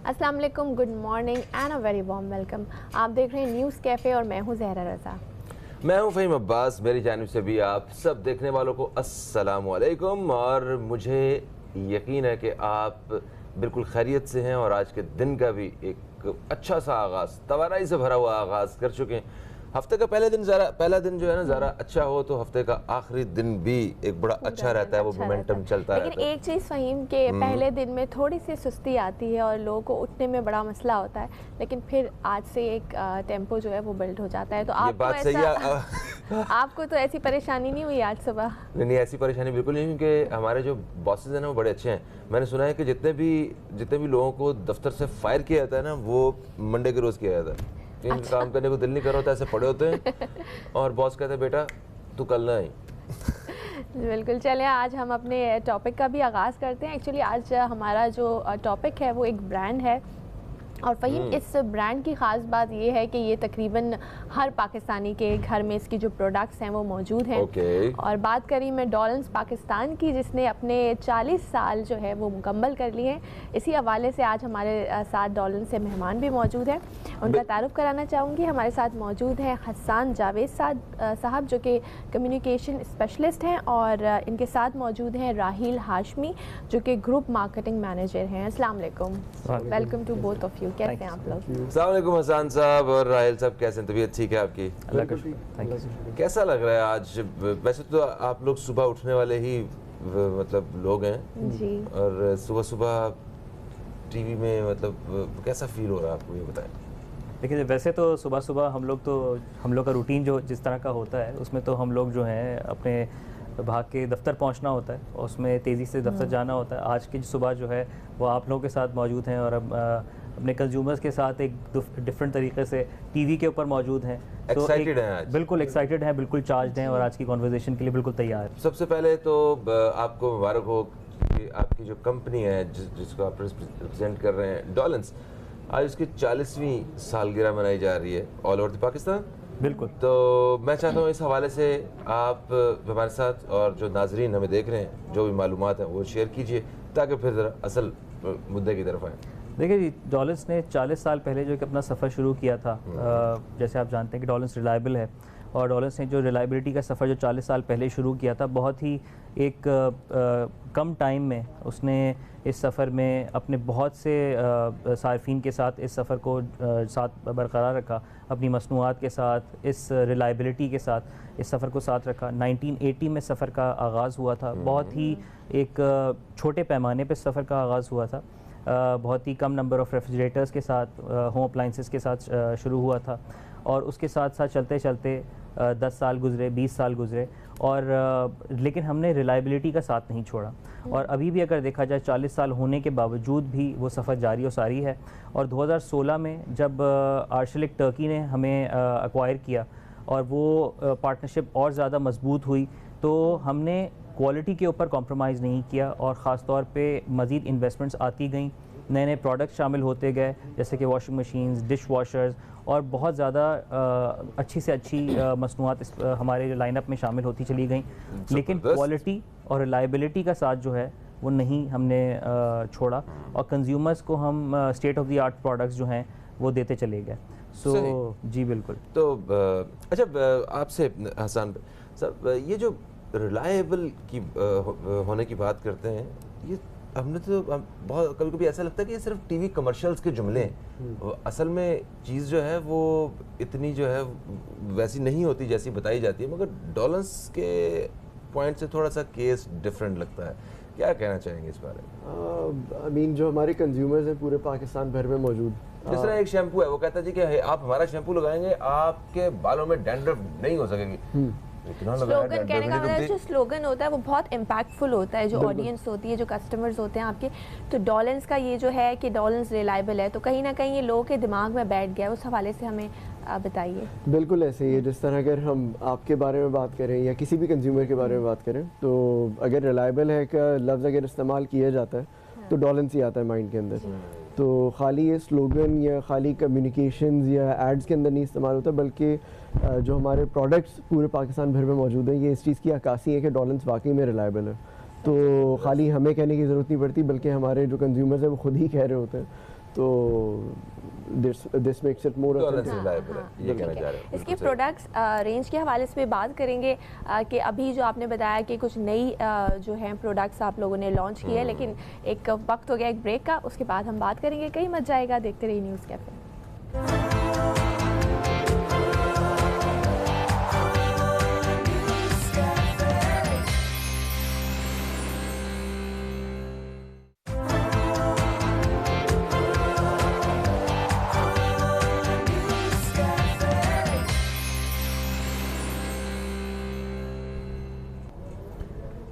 अस्सलाम वालेकुम, good morning and a very warm welcome. आप देख रहे हैं न्यूज़ कैफ़े और मैं हूं ज़हरा रज़ा। मैं हूं फ़हीम अब्बास। मेरी जानिब से भी आप सब देखने वालों को अस्सलाम वालेकुम। और मुझे यकीन है कि आप बिल्कुल खैरियत से हैं और आज के दिन का भी एक अच्छा सा आगाज़, तवानाई से भरा हुआ आगाज़ कर चुके हैं। हफ्ते का पहला दिन जो है ना ज़रा अच्छा हो तो हफ्ते का आखिरी दिन भी एक बड़ा अच्छा रहता है, वो मोमेंटम चलता रहता है। लेकिन एक चीज़ फ़हीम के पहले दिन में थोड़ी सी सुस्ती आती है और लोगों को उठने में बड़ा मसला होता है, लेकिन फिर आज से एक टेम्पो जो है वो बिल्ड हो जाता है। तो ये आपको बात सही है। आपको तो ऐसी परेशानी नहीं हुई आज सुबह? नहीं, ऐसी परेशानी बिल्कुल नहीं, क्योंकि हमारे जो बॉसेज हैं ना वो बड़े अच्छे हैं। मैंने सुना है कि जितने भी लोगों को दफ्तर से फायर किया जाता है ना, वो मंडे के रोज़ किया जाता है। अच्छा। काम करने को दिल नहीं कर रहा होता, ऐसे पड़े होते हैं और बॉस कहते हैं बेटा तू कल ना आई। बिल्कुल, चलें आज हम अपने टॉपिक का भी आगाज़ करते हैं। एक्चुअली आज हमारा जो टॉपिक है वो एक ब्रांड है और फ़हीम इस ब्रांड की ख़ास बात ये है कि ये तकरीबन हर पाकिस्तानी के घर में इसकी जो प्रोडक्ट्स हैं वो मौजूद हैं। और बात करी मैं डॉलन्स पाकिस्तान की, जिसने अपने 40 साल जो है वो मुकम्मल कर लिए हैं। इसी हवाले से आज हमारे साथ डॉलन्स से मेहमान भी मौजूद हैं। उनका तारुफ कराना चाहूँगी। हमारे साथ मौजूद हैं हसन जावेद साहब जो कि कम्युनिकेशन स्पेशलिस्ट हैं, और इनके साथ मौजूद हैं राहील हाशमी जो कि ग्रुप मार्केटिंग मैनेजर हैं। अस्सलाम वालेकुम, welcome to both of you. कैसे हैं आप लोग? अस्सलाम वालेकुम हसन साहब और राहिल साहब, कैसे हैं? तबीयत ठीक है आपकी? अल्लाह का शुक्र, थैंक यू। कैसा लग रहा है आज? वैसे तो आप लोग सुबह उठने वाले ही मतलब लोग हैं जी, और सुबह सुबह टीवी में मतलब कैसा फील हो रहा है आपको, ये बताएं। देखिए, वैसे तो सुबह सुबह हम लोग का रूटीन जो जिस तरह का होता है उसमें तो हम लोग जो हैं अपने भाग के दफ्तर पहुंचना होता है और उसमें तेज़ी से दफ्तर जाना होता है। आज की सुबह जो है वो आप लोगों के साथ मौजूद हैं और अपने कंज्यूमर्स के साथ एक डिफरेंट तरीके से टीवी के ऊपर मौजूद हैं। एक्साइटेड हैं आज? बिल्कुल एक्साइटेड हैं, बिल्कुल चार्ज हैं और आज की कॉन्वर्जेसन के लिए बिल्कुल तैयार हैं। सबसे पहले तो आपको मुबारक हो कि आपकी जो कंपनी है जिसको आप रिप्रेजेंट कर रहे हैं, डॉलन्स, आज उसकी 40वीं सालगिरह मनाई जा रही है ऑल ओवर द पाकिस्तान। बिल्कुल। तो मैं चाहता हूँ इस हवाले से आप हमारे साथ और जो नाजरीन हमें देख रहे हैं जो भी मालूमात हैं वो शेयर कीजिए ताकि फिर ज़रा असल मुद्दे की तरफ आएँ। देखिए जी, डॉलन्स ने 40 साल पहले जो अपना सफ़र शुरू किया था, जैसे आप जानते हैं कि डॉलन्स रिलायबल है और डॉलन्स ने जो रिलायबिलिटी का सफ़र जो 40 साल पहले शुरू किया था, बहुत ही एक कम टाइम में उसने इस सफ़र में अपने बहुत से सार्फिन के साथ इस सफ़र को साथ बरकरार रखा, अपनी मसनूआत के साथ, इस रिलायबिलिटी के साथ इस सफ़र को साथ रखा। 1980 में सफ़र का आगाज़ हुआ था, बहुत ही एक छोटे पैमाने पर सफ़र का आगाज़ हुआ था। बहुत ही कम नंबर ऑफ़ रेफ्रिजरेटर्स के साथ, होम अप्लाइंसेस के साथ शुरू हुआ था और उसके साथ साथ चलते चलते 10 साल गुजरे, 20 साल गुजरे और लेकिन हमने रिलायबिलिटी का साथ नहीं छोड़ा। और अभी भी अगर देखा जाए 40 साल होने के बावजूद भी वो सफ़र जारी और सारी है। और 2016 में जब आर्शलिक टर्की ने हमें एक्वायर किया और वो पार्टनरशिप और ज़्यादा मजबूत हुई, तो हमने क्वालिटी के ऊपर कॉम्प्रोमाइज़ नहीं किया और ख़ास तौर पे मज़ीद इन्वेस्टमेंट्स आती गईं, नए नए प्रोडक्ट्स शामिल होते गए जैसे कि वॉशिंग मशीन्स, डिश वॉशर्स और बहुत ज़्यादा अच्छी से अच्छी मसनूआत हमारे लाइनअप में शामिल होती चली गई। लेकिन क्वालिटी और रिलायबिलिटी का साथ जो है वो नहीं हमने छोड़ा और कंज्यूमर्स को हम state of the art products जो हैं वो देते चले गए। जी बिल्कुल। तो अच्छा, आपसे हसन साहब, ये जो रिलायबल की होने की बात करते हैं, ये हमने तो बहुत कभी कभी ऐसा लगता है कि ये सिर्फ टीवी कमर्शियल्स के जुमले हैं। असल में चीज़ जो है वो इतनी जो है वैसी नहीं होती जैसी बताई जाती है, मगर डॉलन्स के पॉइंट से थोड़ा सा केस डिफरेंट लगता है। क्या कहना चाहेंगे इस बारे में? आई मीन जो हमारे कंज्यूमर्स हैं पूरे पाकिस्तान भर में मौजूद, जिस तरह एक शैम्पू है, वो कहता है जी कि आप हमारा शैम्पू लगाएंगे आपके बालों में डैंड्रफ नहीं हो सकेगी। स्लोगन कहने का मतलब जो स्लोगन होता है वो बहुत इम्पैक्टफुल होता है, जो ऑडियंस होती है, जो कस्टमर्स होते हैं आपके। तो डॉलन्स का ये जो है कि डॉलन्स रिलायबल है, तो कहीं ना कहीं ये लोगों के दिमाग में बैठ गया, उस हवाले से हमें बताइए। बिल्कुल ऐसे ही है। जिस तरह अगर हम आपके बारे में बात करें या किसी भी कंज्यूमर के बारे में बात करें, तो अगर रिलायबल है का लफ्ज़ अगर इस्तेमाल किया जाता है तो डॉलन्स ही आता है माइंड के अंदर। तो खाली ये स्लोगन या खाली कम्युनिकेशंस या एड्स के अंदर नहीं इस्तेमाल होता, बल्कि जो हमारे प्रोडक्ट्स पूरे पाकिस्तान भर में मौजूद हैं, ये इस चीज़ की अक्कासी है कि डॉलन्स वाकई में रिलायबल है। तो खाली हमें कहने की ज़रूरत नहीं पड़ती, बल्कि हमारे जो कंज्यूमर्स हैं वो खुद ही कह रहे होते हैं। तो this makes it more tolerance authentic. Reliable है, ये कहना चाह रहे हैं। इसके बिल्कुल सही। प्रोडक्ट्स रेंज के हवाले से भी बात करेंगे कि अभी जो आपने बताया कि कुछ नई जो हैं प्रोडक्ट्स आप लोगों ने लॉन्च किए, लेकिन एक वक्त हो गया एक ब्रेक का, उसके बाद हम बात करेंगे। कहीं मत जाएगा, देखते रहिए न्यूज़ कैफे।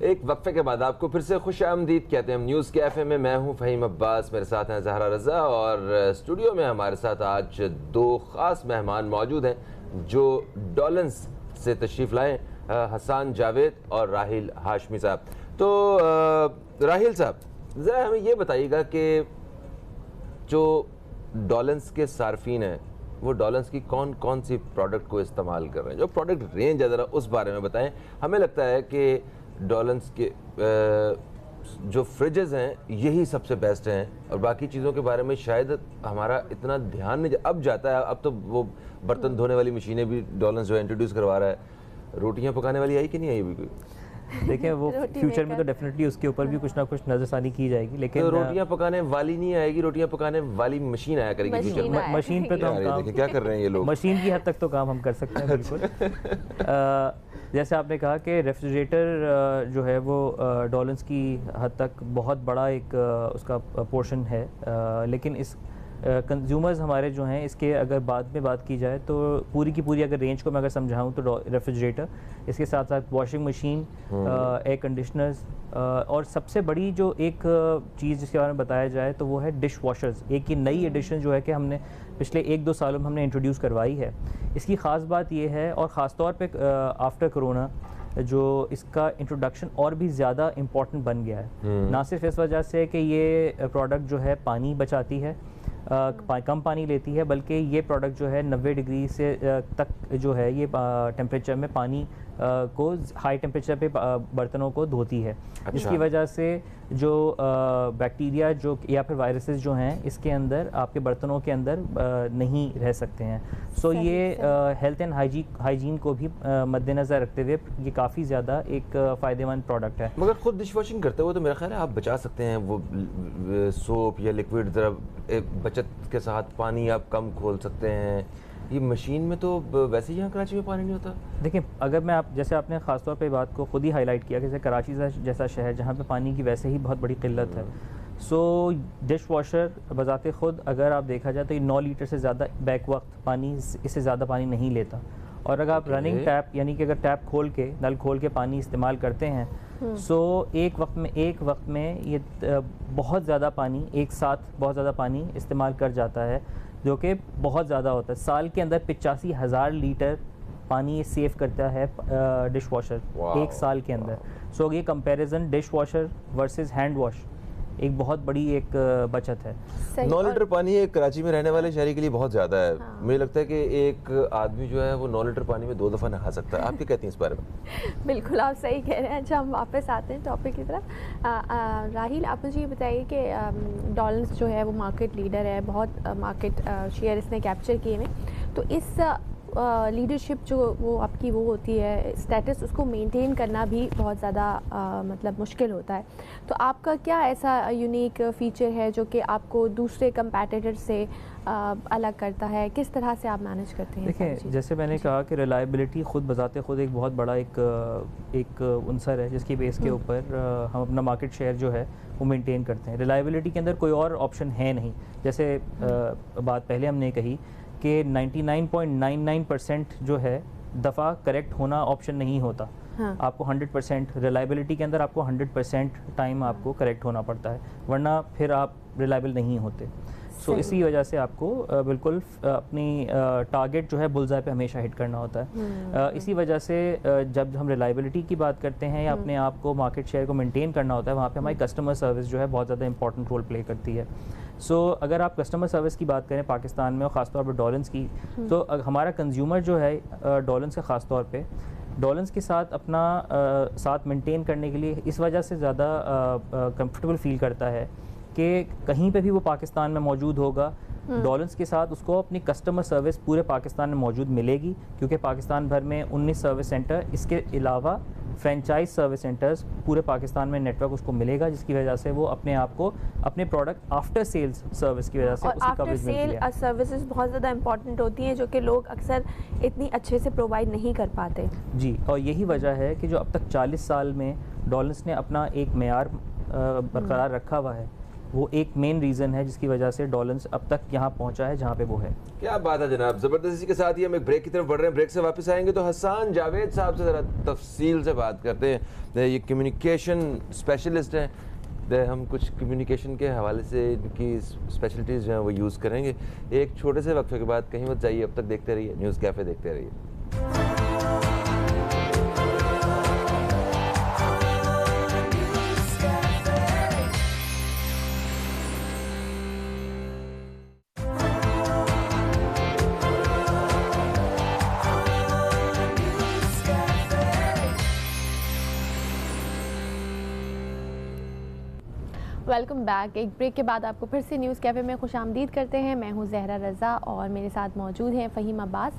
एक वक्फे के बाद आपको फिर से खुश आमदीद कहते हैं हम न्यूज़ कैफ़े में। मैं हूं फ़हीम अब्बास, मेरे साथ हैं ज़हरा रज़ा, और स्टूडियो में हमारे साथ आज दो ख़ास मेहमान मौजूद हैं जो डॉलन्स से तशरीफ़ लाए, हसन जावेद और राहिल हाशमी साहब। तो राहिल साहब, ज़रा हमें ये बताइएगा कि जो डॉलन्स के सार्फिन हैं वो डॉलन्स की कौन कौन सी प्रोडक्ट को इस्तेमाल कर रहे हैं, जो प्रोडक्ट रेंज है ज़रा उस बारे में बताएं। हमें लगता है कि डॉलन्स के जो फ्रिजेज़ हैं यही सबसे बेस्ट हैं, और बाकी चीज़ों के बारे में शायद हमारा इतना ध्यान नहीं। अब जाता है, अब तो वो बर्तन धोने वाली मशीनें भी डॉलन्स जो है इंट्रोड्यूस करवा रहा है। रोटियां पकाने वाली आई कि नहीं आई अभी कोई? देखिए वो फ्यूचर में तो डेफिनेटली उसके ऊपर भी कुछ ना कुछ नज़रसानी की जाएगी, लेकिन तो रोटियां पकाने वाली नहीं आएगी, रोटियां पकाने वाली मशीन आया करेगी फ्यूचर में। मशीन पे तो हम काम, देखिए क्या कर रहे हैं ये लोग। मशीन की हद तक तो काम हम कर सकते हैं बिल्कुल। जैसे आपने कहा कि रेफ्रिजरेटर जो है वो डॉलन्स की हद तक बहुत बड़ा एक उसका पोर्शन है, लेकिन इस कंज्यूमर्स हमारे जो हैं इसके अगर बाद में बात की जाए तो पूरी की पूरी अगर रेंज को मैं अगर समझाऊँ तो रेफ्रिजरेटर, इसके साथ साथ वॉशिंग मशीन, एयर कंडीशनर्स, और सबसे बड़ी जो एक चीज़ जिसके बारे में बताया जाए तो वो है डिश वॉशर्स। एक ये नई एडिशन जो है कि हमने पिछले 1-2 सालों में हमने इंट्रोड्यूस करवाई है। इसकी ख़ास बात ये है, और ख़ास तौर पे आफ्टर कोरोना जो इसका इंट्रोडक्शन और भी ज़्यादा इम्पॉर्टेंट बन गया है, ना सिर्फ इस वजह से कि ये प्रोडक्ट जो है पानी बचाती है, कम पानी लेती है, बल्कि ये प्रोडक्ट जो है 90 डिग्री से तक जो है ये टेम्परेचर में पानी को हाई टेम्परेचर पे बर्तनों को धोती है। अच्छा। इसकी वजह से जो बैक्टीरिया जो या फिर वायरसेस जो हैं इसके अंदर आपके बर्तनों के अंदर नहीं रह सकते हैं। सो ये हेल्थ एंड हाइजीन को भी मद्देनज़र रखते हुए ये काफ़ी ज़्यादा एक फ़ायदेमंद प्रोडक्ट है। मगर खुद डिश वॉशिंग करते हुए तो मेरा ख्याल है आप बचा सकते हैं वो सोप या लिक्विड, ज़रा बचत के साथ पानी आप कम खोल सकते हैं। ये मशीन में तो वैसे ही यहाँ कराची में पानी नहीं होता। देखिए अगर मैं आप जैसे आपने ख़ास तौर पे बात को खुद ही हाईलाइट किया कि जैसे कराची जैसा शहर जहाँ पे पानी की वैसे ही बहुत बड़ी किल्लत है, सो डिश वॉशर बज़ाते ख़ुद अगर आप देखा जाए तो ये 9 लीटर से ज़्यादा बैक वक्त पानी, इससे ज़्यादा पानी नहीं लेता। और अगर आप रनिंग टैप यानी कि अगर टैप खोल के नल खोल के पानी इस्तेमाल करते हैं, सो एक वक्त में ये बहुत ज़्यादा पानी एक साथ बहुत ज़्यादा पानी इस्तेमाल कर जाता है, जो कि बहुत ज़्यादा होता है। साल के अंदर 85,000 लीटर पानी सेव करता है डिश वॉशर एक साल के अंदर। सो ये comparison dish washer versus hand wash एक बहुत बड़ी एक बचत है। 9 लीटर पानी एक कराची में रहने वाले शहरी के लिए बहुत ज़्यादा है। हाँ। मुझे लगता है कि एक आदमी जो है वो 9 लीटर पानी में 2 दफ़ा नहा सकता है। आप क्या कहती हैं इस बारे में? बिल्कुल आप सही कह रहे हैं। अच्छा, हम वापस आते हैं टॉपिक की तरफ। राहिल, आप मुझे ये बताइए कि डॉलन्स जो है वो मार्केट लीडर है, बहुत मार्केट शेयर इसने कैप्चर किए हुए, तो इस लीडरशिप जो वो आपकी वो होती है स्टेटस, उसको मेंटेन करना भी बहुत ज़्यादा मतलब मुश्किल होता है। तो आपका क्या ऐसा यूनिक फीचर है जो कि आपको दूसरे कंपैटिटर से अलग करता है? किस तरह से आप मैनेज करते हैं? देखिए जैसे मैंने कहा कि रिलायबिलिटी ख़ुद बजाते ख़ुद एक बहुत बड़ा एक उनसर है जिसकी बेस के ऊपर हम अपना मार्केट शेयर जो है वो मेंटेन करते हैं। रिलायबिलिटी के अंदर कोई और ऑप्शन है नहीं। जैसे बात पहले हमने कही कि 99.99% जो है दफ़ा करेक्ट होना ऑप्शन नहीं होता। हाँ। आपको 100% रिलायबिलिटी के अंदर आपको 100% टाइम आपको करेक्ट होना पड़ता है, वरना फिर आप रिलायबल नहीं होते। सो इसी वजह से आपको बिल्कुल अपनी टारगेट जो है बुलजाय पे हमेशा हिट करना होता है। इसी वजह से जब हम रिलायबिलिटी की बात करते हैं या अपने आप को मार्केट शेयर को मेंटेन करना होता है, वहाँ पे हमारी कस्टमर सर्विस जो है बहुत ज़्यादा इंपॉर्टेंट रोल प्ले करती है। सो अगर आप कस्टमर सर्विस की बात करें पाकिस्तान में और ख़ासतौर पर डॉलन्स की, तो हमारा कंज्यूमर जो है डॉलन्स का ख़ास तौर पे डॉलन्स के साथ अपना साथ मेंटेन करने के लिए इस वजह से ज़्यादा कंफर्टेबल फील करता है कि कहीं पे भी वो पाकिस्तान में मौजूद होगा, डॉलर्स के साथ उसको अपनी कस्टमर सर्विस पूरे पाकिस्तान में मौजूद मिलेगी, क्योंकि पाकिस्तान भर में 19 सर्विस सेंटर, इसके अलावा फ्रेंचाइज सर्विस सेंटर्स पूरे पाकिस्तान में नेटवर्क उसको मिलेगा, जिसकी वजह से वो अपने आप को अपने प्रोडक्ट आफ्टर सेल्स सर्विस की वजह से उसकी कवरेज मिलती है। सर्विसेज बहुत ज़्यादा इंपॉर्टेंट होती हैं, जो कि लोग अक्सर इतनी अच्छे से प्रोवाइड नहीं कर पाते। जी, और यही वजह है कि जो अब तक 40 साल में डॉलर्स ने अपना एक मेयार बरकरार रखा हुआ है, वो एक मेन रीज़न है जिसकी वजह से डॉलर्स अब तक यहाँ पहुँचा है जहाँ पे वो है। क्या बात है जनाब, ज़बरदस्ती के साथ ही हम एक ब्रेक की तरफ बढ़ रहे हैं। ब्रेक से वापस आएंगे तो हसन जावेद साहब से ज़रा तफसील से बात करते हैं। ये कम्युनिकेशन स्पेशलिस्ट हैं, हम कुछ कम्युनिकेशन के हवाले से इनकी स्पेशलिटीज़ जो हैं वो यूज़ करेंगे। एक छोटे से वक्फे के बाद कहीं मत जाइए, अब तक देखते रहिए न्यूज़ कैफ़े, देखते रहिए। Welcome back. एक ब्रेक के बाद आपको फिर से न्यूज़ कैफ़े में खुशामदीद करते हैं। मैं हूं ज़हरा रज़ा और मेरे साथ मौजूद हैं फ़हीम अब्बास,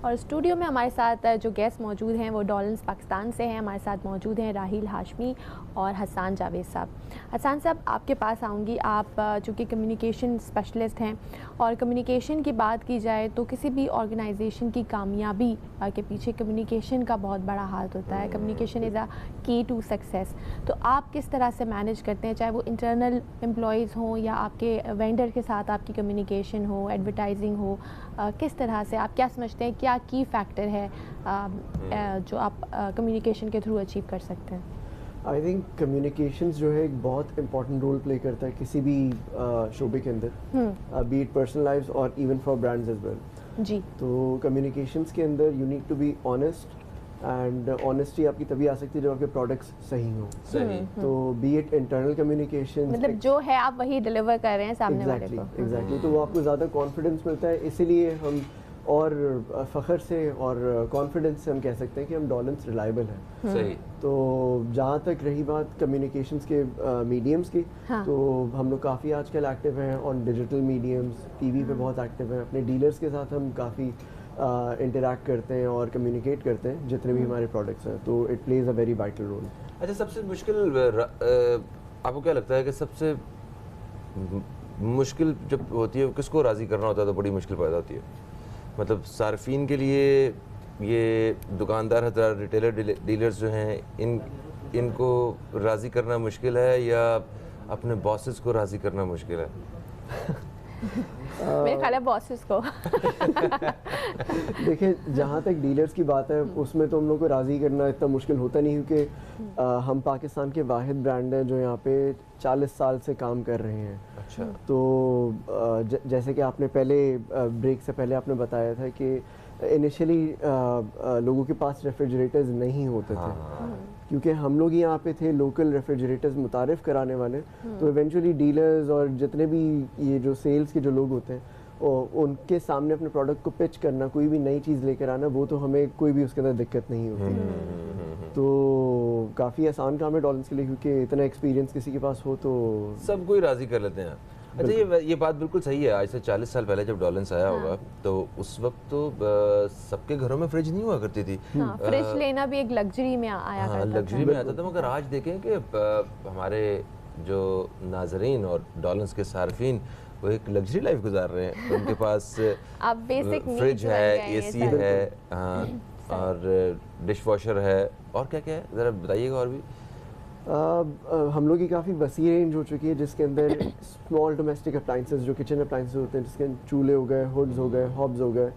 और स्टूडियो में हमारे साथ जो गेस्ट मौजूद हैं वो डॉलर्स पाकिस्तान से हैं। हमारे साथ मौजूद हैं राहिल हाशमी और हसन जावेद साहब। हसन साहब, आपके पास आऊँगी। आप चूँकि कम्युनिकेशन स्पेशलिस्ट हैं, और कम्युनिकेशन की बात की जाए तो किसी भी ऑर्गेनाइजेशन की कामयाबी के पीछे कम्युनिकेशन का बहुत बड़ा हाथ होता है। कम्युनिकेशन इज़ अ की टू सक्सेस। तो आप किस तरह से मैनेज करते हैं, चाहे वो इंटरनल एम्प्लॉयज़ हों या आपके वेंडर के साथ आपकी कम्युनिकेशन हो, एडवर्टाइजिंग हो, किस तरह से आप क्या समझते हैं, क्या की फैक्टर है जो आप कम्युनिकेशन के थ्रू अचीव कर सकते हैं? आई थिंक कम्युनिकेशंस जो है एक बहुत इंपॉर्टेंट रोल प्ले करता है किसी भी शोबे के अंदर, बी इट पर्सनल लाइव्स और even for brands as well. जी। तो कम्युनिकेशंस के अंदर you need to be honest, and honesty आपकी तभी आ सकती है जब आपके प्रोडक्ट्स सही हों। सही। तो बी इट इंटरनल कम्युनिकेशन, मतलब जो है आप वही डिलीवर कर रहे हैं सामने वाले को। एग्जैक्टली। तो वो आपको ज़्यादा कॉन्फिडेंस मिलता है, इसीलिए हम और फ़ख्र से और कॉन्फिडेंस से हम कह सकते हैं कि हम डॉलर्स रिलायबल हैं। सही। तो जहाँ तक रही बात कम्युनिकेशंस के मीडियम्स की, हाँ। तो हम लोग काफ़ी आजकल एक्टिव हैं ऑन डिजिटल मीडियम्स, टीवी पे बहुत एक्टिव हैं। अपने डीलर्स के साथ हम काफ़ी इंटरैक्ट करते हैं और कम्युनिकेट करते हैं जितने भी हमारे प्रोडक्ट्स हैं। तो it plays a very vital role. अच्छा, सबसे मुश्किल आपको क्या लगता है कि सबसे मुश्किल जब होती है, किसको राज़ी करना होता है तो बड़ी मुश्किल पैदा होती है? मतलब सार्फिन के लिए ये दुकानदार हज़ार रिटेलर डीलर्स जो हैं, इनको राज़ी करना मुश्किल है या अपने बॉसेस को राज़ी करना मुश्किल है? मेरे ख्याल है बॉसेस को। देखिए, जहाँ तक डीलर्स की बात है उसमें तो हम लोग को राज़ी करना इतना मुश्किल होता नहीं, क्योंकि हम पाकिस्तान के वाहिद ब्रांड हैं जो यहाँ पे 40 साल से काम कर रहे हैं। अच्छा। तो जैसे कि आपने पहले ब्रेक से पहले आपने बताया था कि इनिशियली लोगों के पास रेफ्रिजरेटर्स नहीं होते थे, क्योंकि हम लोग यहाँ पे थे लोकल रेफ्रिजरेटर्स मुतारिफ कराने वाले। तो इवेंचुअली डीलर्स और जितने भी ये जो सेल्स के जो लोग होते हैं, उनके सामने अपने प्रोडक्ट को पिच करना, कोई भी नई चीज़ लेकर आना, वो तो हमें कोई भी उसके अंदर दिक्कत नहीं होती। तो काफ़ी आसान काम है डॉलर्स के लिए, क्योंकि इतना एक्सपीरियंस किसी के पास हो तो सब कोई राज़ी कर लेते हैं। अच्छा, ये बात बिल्कुल सही है। आज से 40 साल पहले जब डॉलर्स आया होगा तो उस वक्त तो सबके घरों में फ्रिज नहीं हुआ करती थी। हाँ, फ्रिज लेना भी एक लग्जरी में आया करता था। लग्जरी में आता था। मगर आज देखें कि हमारे जो नाजरीन और डॉलर्स के सार्फिन वो एक लग्जरी लाइफ गुजार रहे हैं। उनके पास अब बेसिक फ्रिज है, एसी है, और डिश वॉशर है, और क्या क्या है ज़रा बताइएगा। और भी हम लोग की काफ़ी वसी रेंज हो चुकी है, जिसके अंदर स्मॉल डोमेस्टिक अप्लाइंसेस जो किचन अप्लाइंसेस होते हैं, जिसके चूल्हे हो गए, हुड्स हो गए, हॉब्स हो गए।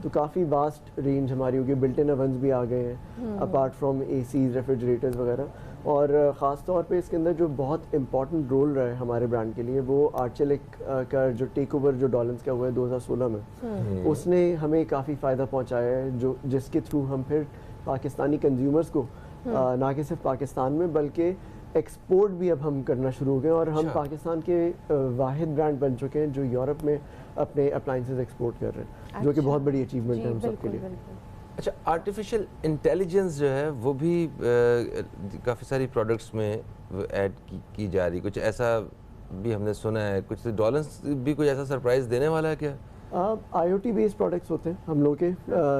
तो काफ़ी वास्ट रेंज हमारी होगी। बिल्ट इन ओवन्स भी आ गए हैं अपार्ट फ्रॉम एसीज, रेफ्रिजरेटर्स वगैरह। और ख़ास तौर पे इसके अंदर जो बहुत इंपॉर्टेंट रोल रहा है हमारे ब्रांड के लिए, वो आर्चेलिक का जो टेक ओवर जो डॉलर्स का हुआ है 2016 में, उसने हमें काफ़ी फ़ायदा पहुँचाया है, जो जिसके थ्रू हम फिर पाकिस्तानी कंज्यूमर्स को ना कि सिर्फ पाकिस्तान में बल्कि एक्सपोर्ट भी अब हम करना शुरू हो गए, और हम पाकिस्तान के वाहिद ब्रांड बन चुके हैं जो यूरोप में अपने अप्लाइंसेस एक्सपोर्ट कर रहे हैं, जो कि बहुत बड़ी अचीवमेंट है हम सब के लिए। अच्छा, आर्टिफिशियल इंटेलिजेंस जो है वो भी काफ़ी सारी प्रोडक्ट्स में ऐड की जा रही, कुछ ऐसा भी हमने सुना है, कुछ डॉलर्स भी कुछ ऐसा सरप्राइज देने वाला है क्या? IoT बेस्ड प्रोडक्ट्स होते हैं हम लोग के,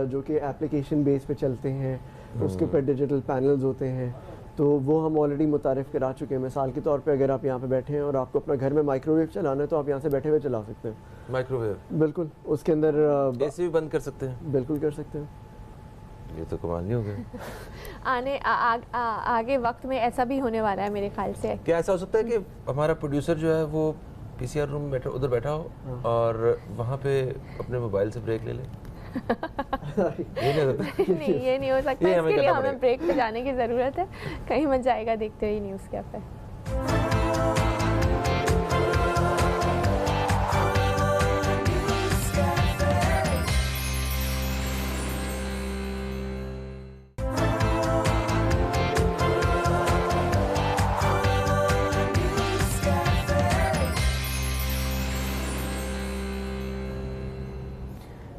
जो कि एप्लीकेशन बेस पे चलते हैं, उसके ऊपर डिजिटल पैनल्स होते हैं, तो वो हम ऑलरेडी मुतारिफ़ करा चुके हैं। मिसाल के तौर पे अगर आप यहाँ पे बैठे हैं और आपको अपना घर में माइक्रोवेव चलाना है तो आप यहाँ से बैठे हुए चला सकते हैं। माइक्रोवेव? बिल्कुल, उसके अंदर एसी भी बंद कर सकते हैं? बिल्कुल कर सकते हैं। ये तो कमाल नहीं हो गया? आगे वक्त में ऐसा भी होने वाला है मेरे ख्याल से। क्या ऐसा हो सकता है कि हमारा प्रोड्यूसर जो है वो PCR रूम में उधर बैठा हो और वहाँ पे अपने मोबाइल से ब्रेक ले ले? नहीं, ये नहीं हो सकता। इसके लिए हमें ब्रेक पे जाने की ज़रूरत है। कहीं मत जाएगा देखते हुए न्यूज़ कैफे।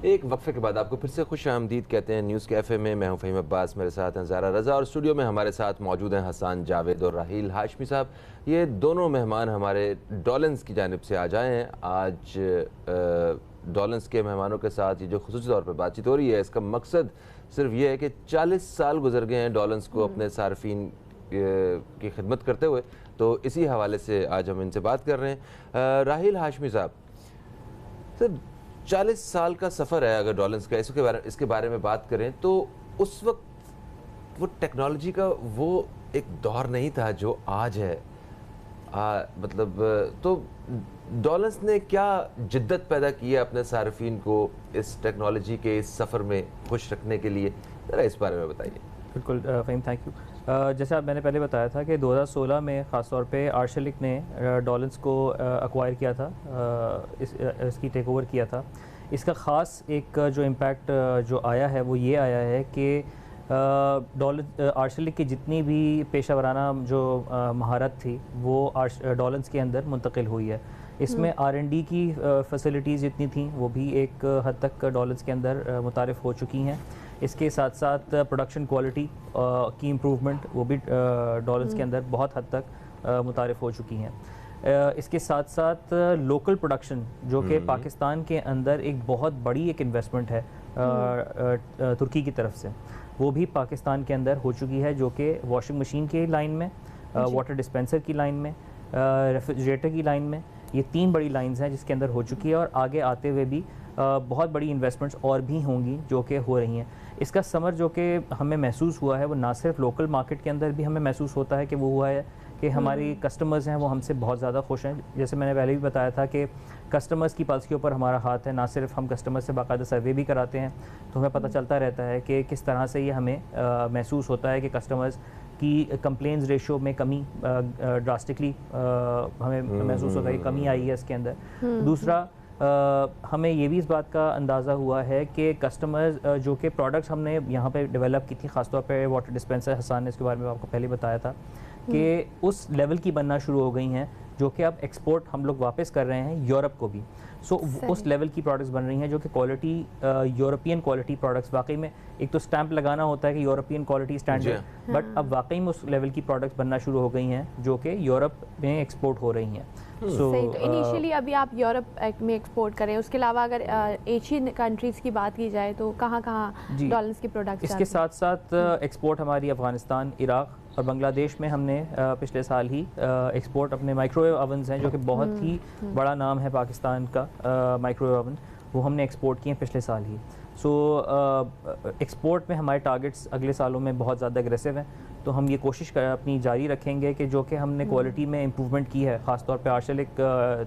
एक वक्फे के बाद आपको फिर से खुश आमदीद कहते हैं न्यूज़ कैफ़े में। मैं हूं फ़हीम अब्बास, मेरे साथ हैं ज़ारा रज़ा और स्टूडियो में हमारे साथ मौजूद हैं हसन जावेद और राहील हाशमी साहब। ये दोनों मेहमान हमारे डॉलेंस की जानिब से आ जाए हैं। आज डॉलेंस के मेहमानों के साथ ये जो खुसूसी तौर पर बातचीत हो रही है, इसका मकसद सिर्फ ये है कि 40 साल गुजर गए हैं डॉलेंस को अपने सार्फिन की खिदमत करते हुए, तो इसी हवाले से आज हम इनसे बात कर रहे हैं। राहील हाशमी साहब, सर 40 साल का सफ़र है अगर डॉलेंस का, इसके बारे में बात करें तो उस वक्त वो टेक्नोलॉजी का वो एक दौर नहीं था जो आज है। मतलब तो डॉलेंस ने क्या जिद्दत पैदा की है अपने सार्फिन को इस टेक्नोलॉजी के इस सफ़र में खुश रखने के लिए, ज़रा इस बारे में बताइए। बिल्कुल फ़हीम, थैंक यू। जैसा मैंने पहले बताया था कि 2016 में ख़ास तौर पे आर्शलिक ने डॉलेंस को एक्वायर किया था, इसकी टेक ओवर किया था। इसका ख़ास एक जो इम्पैक्ट जो आया है वो ये आया है कि आर्शलिक की जितनी भी पेशा वराना जो महारत थी वो डॉलेंस के अंदर मुंतकिल हुई है। इसमें R&D की फैसिलिटीज़ जितनी थी वो भी एक हद तक डॉलेंस के अंदर मुतारिफ़ हो चुकी हैं। इसके साथ साथ प्रोडक्शन क्वालिटी की इम्प्रूवमेंट वो भी डॉलेंस के अंदर बहुत हद तक मुतारिफ़ हो चुकी हैं। इसके साथ साथ लोकल प्रोडक्शन जो कि पाकिस्तान के अंदर एक बहुत बड़ी एक इन्वेस्टमेंट है तुर्की की तरफ से, वो भी पाकिस्तान के अंदर हो चुकी है, जो कि वॉशिंग मशीन की लाइन में, वाटर डिस्पेंसर की लाइन में, रेफ्रिजरेटर की लाइन में, ये 3 बड़ी लाइंस हैं जिसके अंदर हो चुकी है और आगे आते हुए भी बहुत बड़ी इन्वेस्टमेंट्स और भी होंगी जो कि हो रही हैं। इसका समर जो कि हमें महसूस हुआ है वो ना सिर्फ लोकल मार्केट के अंदर भी हमें महसूस होता है कि वो हुआ है कि हमारी कस्टमर्स हैं वो हमसे बहुत ज़्यादा खुश हैं। जैसे मैंने पहले भी बताया था कि कस्टमर्स की पल्स के ऊपर हमारा हाथ है, ना सिर्फ हम कस्टमर से बाकायदा सर्वे भी कराते हैं तो हमें पता चलता रहता है कि किस तरह से ये हमें महसूस होता है कि कस्टमर्स की कंप्लेंट्स रेशो में कमी ड्रास्टिकली हमें महसूस होता है कि कमी आई है इसके अंदर। दूसरा हमें ये भी इस बात का अंदाज़ा हुआ है कि कस्टमर्स जो कि प्रोडक्ट्स हमने यहाँ पे डेवलप की थी, ख़ासतौर पे वाटर डिस्पेंसर, हसन ने इसके बारे में आपको पहले बताया था कि उस लेवल की बनना शुरू हो गई हैं जो कि अब एक्सपोर्ट हम लोग वापस कर रहे हैं यूरोप को भी। सो उस लेवल की प्रोडक्ट्स बन रही हैं जो कि क्वालिटी यूरोपियन क्वालिटी प्रोडक्ट्स, वाकई में एक तो स्टैंप लगाना होता है कि यूरोपियन क्वालिटी स्टैंडर्ड, बट अब वाकई में उस लेवल की प्रोडक्ट्स बनना शुरू हो गई हैं जो कि यूरोप में एक्सपोर्ट हो रही हैं। तो इनिशियली अभी आप यूरोप में एक्सपोर्ट करें, उसके अलावा अगर एशियन कंट्रीज़ की बात की जाए तो कहाँ डॉलर्स की प्रोडक्ट्स? इसके साथ साथ एक्सपोर्ट हमारी अफ़गानिस्तान, इराक़ और बांग्लादेश में हमने पिछले साल ही एक्सपोर्ट अपने माइक्रोवेव ओवन्स हैं जो कि बहुत ही बड़ा नाम है पाकिस्तान का माइक्रोवेव ओवन, वो हमने एक्सपोर्ट किए हैं पिछले साल ही। सो एक्सपोर्ट में हमारे टारगेट्स अगले सालों में बहुत ज़्यादा एग्रेसिव हैं, तो हम ये कोशिश अपनी जारी रखेंगे कि जो कि हमने क्वालिटी में इम्प्रूवमेंट की है ख़ासतौर पे आर्शलिक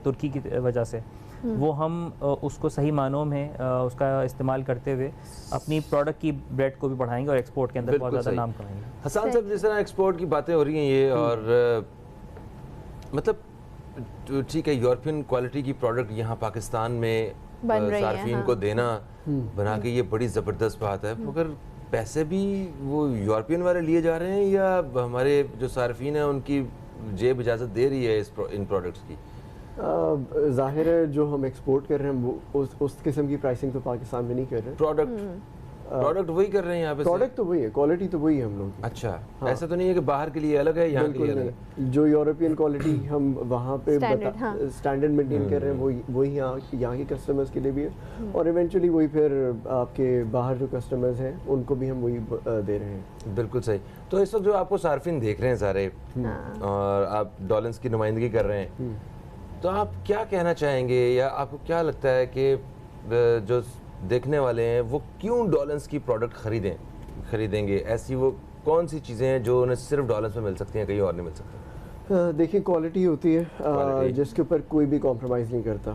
तुर्की की वजह से, वो हम उसको सही मानों में उसका इस्तेमाल करते हुए अपनी प्रोडक्ट की ब्रेड को भी बढ़ाएंगे और एक्सपोर्ट के अंदर बहुत ज़्यादा नाम कमाएंगे। हसन साहब, जिस तरह एक्सपोर्ट की बातें हो रही हैं ये, और मतलब ठीक है यूरोपियन क्वालिटी की प्रोडक्ट यहाँ पाकिस्तान में सार्फिन को देना, बना के ये बड़ी ज़बरदस्त बात है, मगर पैसे भी वो यूरोपियन वाले लिए जा रहे हैं या हमारे जो सार्फिन हैं उनकी जेब इजाज़त दे रही है इन प्रोडक्ट्स की? ज़ाहिर है जो हम एक्सपोर्ट कर रहे हैं वो उस किस्म की प्राइसिंग तो पाकिस्तान में नहीं कर रहे। प्रोडक्ट प्रोडक्ट वही कर रहे हैं यहाँ पे? प्रोडक्ट तो वही है, क्वालिटी तो वही है हम लोग। अच्छा, ऐसा तो नहीं है कि बाहर के लिए अलग है, यहाँ के लिए अलग है? जो यूरोपियन क्वालिटी हम वहाँ पे स्टैंडर्ड मेंटेन कर रहे हैं वही यहाँ के कस्टमर्स के लिए भी है, और इवेंचुअली वही फिर आपके बाहर जो कस्टमर्स हैं उनको भी हम वही दे रहे हैं। बिल्कुल सही। तो इस वक्त जो आपको सार्फिन देख रहे हैं सारे, और आप डॉलेंस की नुमाइंदगी कर रहे हैं, तो आप क्या कहना चाहेंगे, या आपको क्या लगता है कि जो देखने वाले हैं वो क्यों डॉलेंस की प्रोडक्ट खरीदेंगे? ऐसी वो कौन सी चीज़ें हैं जो उन्हें सिर्फ डॉलेंस में मिल सकती हैं, कहीं और नहीं मिल सकती? देखिए, क्वालिटी होती है जिसके ऊपर कोई भी कॉम्प्रोमाइज़ नहीं करता।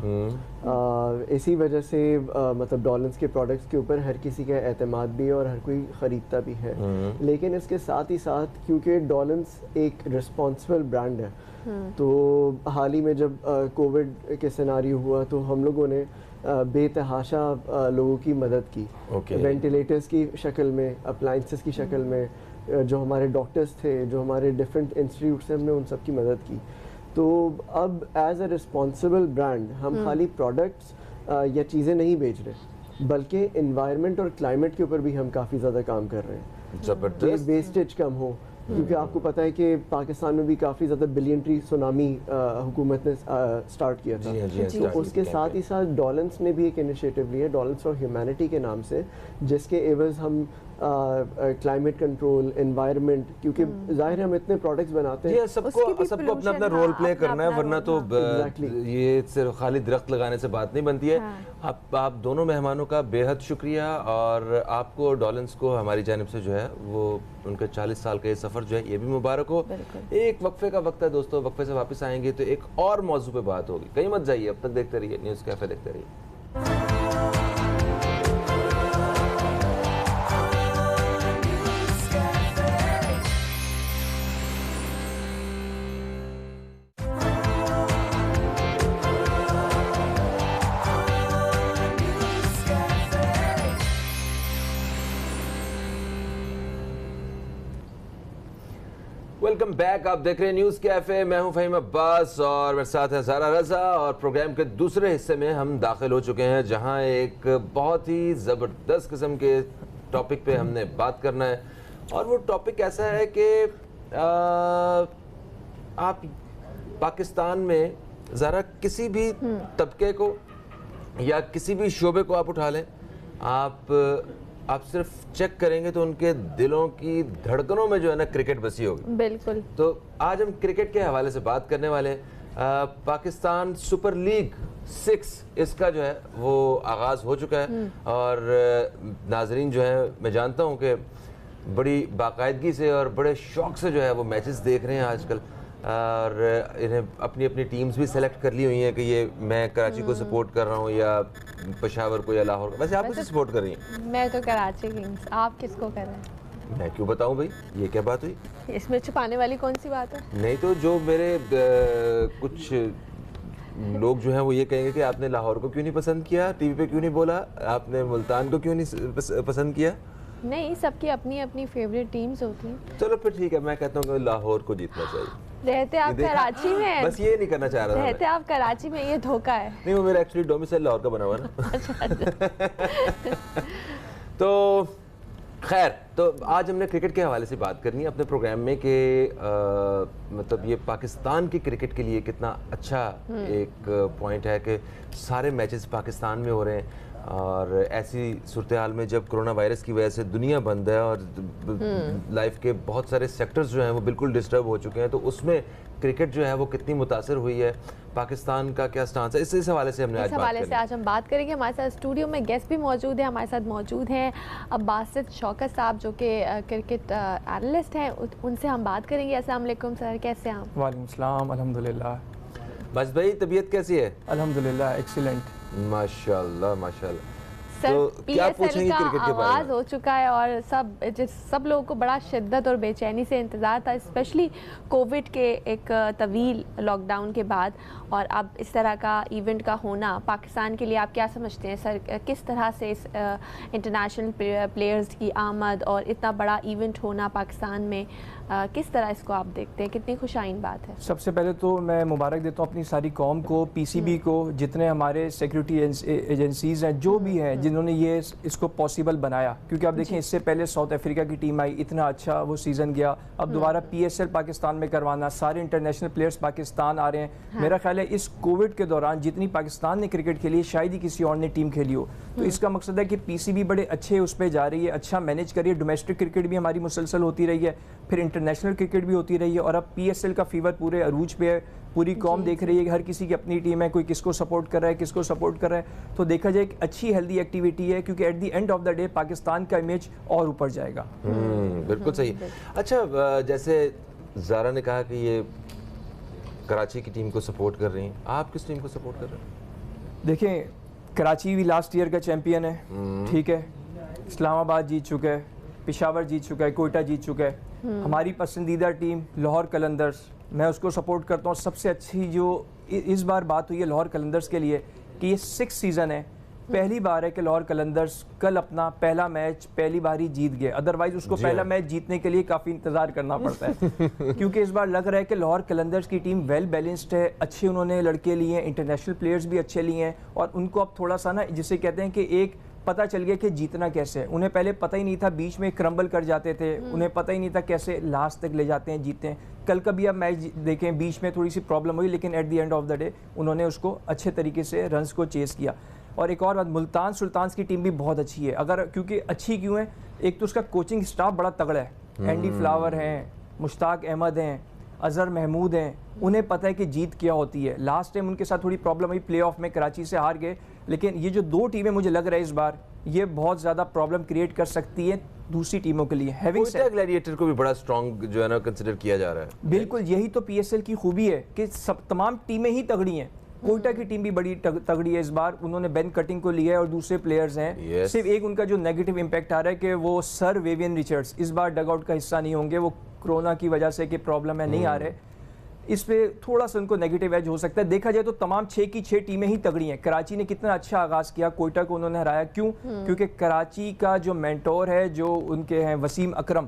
इसी वजह से मतलब डॉलेंस के प्रोडक्ट्स के ऊपर हर किसी का एतमाद भी है और हर कोई ख़रीदता भी है। लेकिन इसके साथ ही साथ क्योंकि डॉलेंस एक रिस्पॉन्सिबल ब्रांड है, तो हाल ही में जब कोविड के सिनारियो हुआ तो हम लोगों ने बेतहाशा लोगों की मदद की, वेंटिलेटर्स की शक्ल में, अप्लाइंसेस की शक्ल में, जो हमारे डॉक्टर्स थे, जो हमारे डिफरेंट इंस्टीट्यूट से, हमने उन सब की मदद की। तो अब एज अ रिस्पॉन्सिबल ब्रांड हम खाली प्रोडक्ट्स या चीज़ें नहीं बेच रहे, बल्कि इन्वायरमेंट और क्लाइमेट के ऊपर भी हम काफ़ी ज़्यादा काम कर रहे हैं। ज़बरदस्त। वेस्टेज कम हो, क्योंकि आपको पता है कि पाकिस्तान में भी काफ़ी ज़्यादा बिलियनरी सुनामी हुकूमत ने स्टार्ट किया था। तो उसके साथ ही साथ डॉलेंस ने भी एक इनिशिएटिव लिया, डॉलेंस फॉर ह्यूमैनिटी के नाम से, जिसके एवज हम क्लाइमेट कंट्रोल, एनवायरनमेंट, क्योंकि जाहिर हम इतने प्रोडक्ट्स बनाते हैं, सबको अपना अपना रोल प्ले करना है, वरना तो ये सिर्फ खाली दरख्त लगाने से बात नहीं बनती है। आप दोनों मेहमानों का बेहद शुक्रिया, और आपको डॉलेंस को हमारी जानिब से जो है वो उनका 40 साल का ये सफ़र जो है ये भी मुबारक हो। एक वक्फे का वक्त है दोस्तों, वक्फे से वापस आएंगे तो एक और मौजू पे बात होगी, कहीं मत जाइए, अब तक देखते रहिए न्यूज़ कैफ़े, देखते रहिए। वेलकम बैक, आप देख रहे हैं न्यूज़ कैफ़े, मैं हूं फ़हीम अब्बास और मेरे साथ है ज़ारा रज़ा, और प्रोग्राम के दूसरे हिस्से में हम दाखिल हो चुके हैं, जहां एक बहुत ही ज़बरदस्त किस्म के टॉपिक पे हमने बात करना है। और वो टॉपिक ऐसा है कि आप पाकिस्तान में ज़रा किसी भी तबके को या किसी भी शोबे को आप उठा लें, आप सिर्फ चेक करेंगे तो उनके दिलों की धड़कनों में जो है ना क्रिकेट बसी होगी। बिल्कुल। तो आज हम क्रिकेट के हवाले से बात करने वाले हैं। पाकिस्तान सुपर लीग 6 इसका जो है वो आगाज़ हो चुका है, और नाजरीन जो है, मैं जानता हूँ कि बड़ी बाकायदगी से और बड़े शौक से जो है वो मैचेस देख रहे हैं आजकल, और इन्हें अपनी अपनी टीम्स भी सेलेक्ट कर ली हुई हैं कि ये मैं कराची को सपोर्ट कर रहा हूँ या पेशावर को या लाहौर को। वैसे आप किसे सपोर्ट कर रही हैं? मैं तो कराची किंग्स। आप किसको कर रहे हैं? मैं क्यों बताऊँ भाई, ये क्या बात हुई? इसमें छुपाने वाली कौन सी बात है? नहीं तो जो मेरे कुछ लोग जो हैं वो ये कहेंगे कि आपने लाहौर को क्यों नहीं पसंद किया, टीवी पे क्यों नहीं बोला, आपने मुल्तान को क्यों नहीं पसंद किया। नहीं, सबकी अपनी अपनी फेवरेट टीम्स होती हैं। चलो फिर ठीक है, मैं कहता हूँ कि लाहौर को जीतना चाहिए। रहते आप कराची में हैं, बस ये नहीं करना चाह रहा था। रहते आप कराची में, ये धोखा है। नहीं, वो मेरा एक्चुअली डोमिसाइल लाहौर का बना हुआ ना। तो खैर, तो आज हमने क्रिकेट के हवाले से बात करनी है अपने प्रोग्राम में कि मतलब ये पाकिस्तान की क्रिकेट के लिए कितना अच्छा एक पॉइंट है कि सारे मैचेस पाकिस्तान में हो रहे हैं, और ऐसी सूरत हाल में जब कोरोना वायरस की वजह से दुनिया बंद है और लाइफ के बहुत सारे सेक्टर्स जो हैं वो बिल्कुल डिस्टर्ब हो चुके हैं, तो उसमें क्रिकेट जो है वो कितनी मुतासर हुई है, पाकिस्तान का क्या स्टांस है, इस हवाले से हमने आज हम बात करेंगे। हमारे साथ स्टूडियो में गेस्ट भी मौजूद हैं। हमारे साथ मौजूद हैं अब्बासित शौकत साहब, जो कि क्रिकेट एनालिस्ट हैं, उनसे हम बात करेंगे। अस्सलाम वालेकुम सर, कैसे हैं आप? वालेकुम सलाम, अल्हम्दुलिल्लाह। बस भाई, तबीयत कैसी है? अल्हम्दुलिल्लाह, एक्सीलेंट, माशाल्लाह माशाल्लाह। तो क्या पूछेंगे क्रिकेट के बारे में? हो चुका है और सब लोगों को बड़ा शिद्दत और बेचैनी से इंतज़ार था, स्पेशली कोविड के एक तवील लॉकडाउन के बाद, और अब इस तरह का इवेंट का होना पाकिस्तान के लिए आप क्या समझते हैं सर? किस तरह से इस इंटरनेशनल प्लेयर्स की आमद और इतना बड़ा इवेंट होना पाकिस्तान में किस तरह इसको आप देखते हैं, कितनी खुशाइन बात है? सबसे पहले तो मैं मुबारक देता हूँ अपनी सारी कौम को, पीसीबी को, जितने हमारे सिक्योरिटी एजेंसीज़ हैं, जो भी हैं, जिन्होंने ये इसको पॉसिबल बनाया। क्योंकि आप देखें, इससे पहले साउथ अफ्रीका की टीम आई, इतना अच्छा वो सीज़न गया। अब दोबारा PSL पाकिस्तान में करवाना, सारे इंटरनेशनल प्लेयर्स पाकिस्तान आ रहे हैं। मेरा ख्याल है इस कोविड के दौरान जितनी पाकिस्तान ने क्रिकेट खेली है, शायद ही किसी और ने टीम खेली हो। तो इसका मकसद है कि पीसीबी बड़े अच्छे उस पर जा रही है, अच्छा मैनेज करिए। डोमेस्टिक क्रिकेट भी हमारी मुसलसल होती रही है, फिर इंटरनेशनल क्रिकेट भी होती रही है, और अब PSL का फीवर पूरे अरूज पे है। पूरी कौम देख रही है कि हर किसी की अपनी टीम है, कोई किसको सपोर्ट कर रहा है, किसको सपोर्ट कर रहा है। तो देखा जाए एक अच्छी हेल्दी एक्टिविटी है, क्योंकि at the end of the day Pakistan का इमेज और ऊपर जाएगा। बिल्कुल सही। अच्छा, जैसे ज़ारा ने कहा कि ये कराची की टीम को सपोर्ट कर रही हैं, आप किस टीम को सपोर्ट कर रहे हैं? देखें, कराची भी लास्ट ईयर का चैम्पियन है, ठीक है, इस्लामाबाद जीत चुका है, पेशावर जीत चुका है, कोयटा जीत चुका है। हमारी पसंदीदा टीम लाहौर कलंदर्स, मैं उसको सपोर्ट करता हूँ। सबसे अच्छी जो इस बार बात हुई है लाहौर कलंदर्स के लिए कि ये 6th सीज़न है, पहली बार है कि लाहौर कलंदर्स कल अपना पहला मैच पहली बार ही जीत गए। अदरवाइज उसको पहला मैच जीतने के लिए काफ़ी इंतजार करना पड़ता है। क्योंकि इस बार लग रहा है कि लाहौर कलंदर्स की टीम वेल बैलेंस्ड है, अच्छे उन्होंने लड़के लिए हैं, इंटरनेशनल प्लेयर्स भी अच्छे लिए हैं, और उनको अब थोड़ा सा ना, जिसे कहते हैं कि एक पता चल गया कि जीतना कैसे है। उन्हें पहले पता ही नहीं था, बीच में क्रम्बल कर जाते थे, उन्हें पता ही नहीं था कैसे लास्ट तक ले जाते हैं, जीतते हैं। कल का भी आप मैच देखें, बीच में थोड़ी सी प्रॉब्लम हुई, लेकिन at the end of the day उन्होंने उसको अच्छे तरीके से रन्स को चेस किया। और एक और बात, मुल्तान सुल्तान्स की टीम भी बहुत अच्छी है। अगर क्योंकि अच्छी क्यों है, एक तो उसका कोचिंग स्टाफ बड़ा तगड़ा है। एंडी फ्लावर हैं, मुश्ताक अहमद हैं, अजहर महमूद हैं, उन्हें पता है कि जीत क्या होती है। लास्ट टाइम उनके साथ थोड़ी प्रॉब्लम हुई, प्लेऑफ में कराची से हार गए, लेकिन ये जो दो टीमें मुझे लग रहा है इस बार ये बहुत ज़्यादा प्रॉब्लम क्रिएट कर सकती है दूसरी टीमों के लिए। हैविंग सेड, ग्लैडिएटर को भी बड़ा स्ट्रॉन्ग जो है ना कंसिडर किया जा रहा है। बिल्कुल, यही तो PSL की खूबी है कि सब तमाम टीमें ही तगड़ी हैं। कोयटा की टीम भी बड़ी तगड़ी है इस बार, उन्होंने बेन कटिंग को लिया है और दूसरे प्लेयर्स हैं। सिर्फ एक उनका जो नेगेटिव इम्पैक्ट आ रहा है कि वो सर वेवियन रिचर्ड्स इस बार डगआउट का हिस्सा नहीं होंगे, वो कोरोना की वजह से कि प्रॉब्लम है, नहीं आ रहे। इस पे थोड़ा सा उनको नेगेटिव एज हो सकता है। देखा जाए तो तमाम 6 की 6 टीमें ही तगड़ी हैं। कराची ने कितना अच्छा आगाज किया, कोयटा को उन्होंने हराया। क्यों? क्योंकि कराची का जो मेंटोर है, जो उनके हैं वसीम अकरम,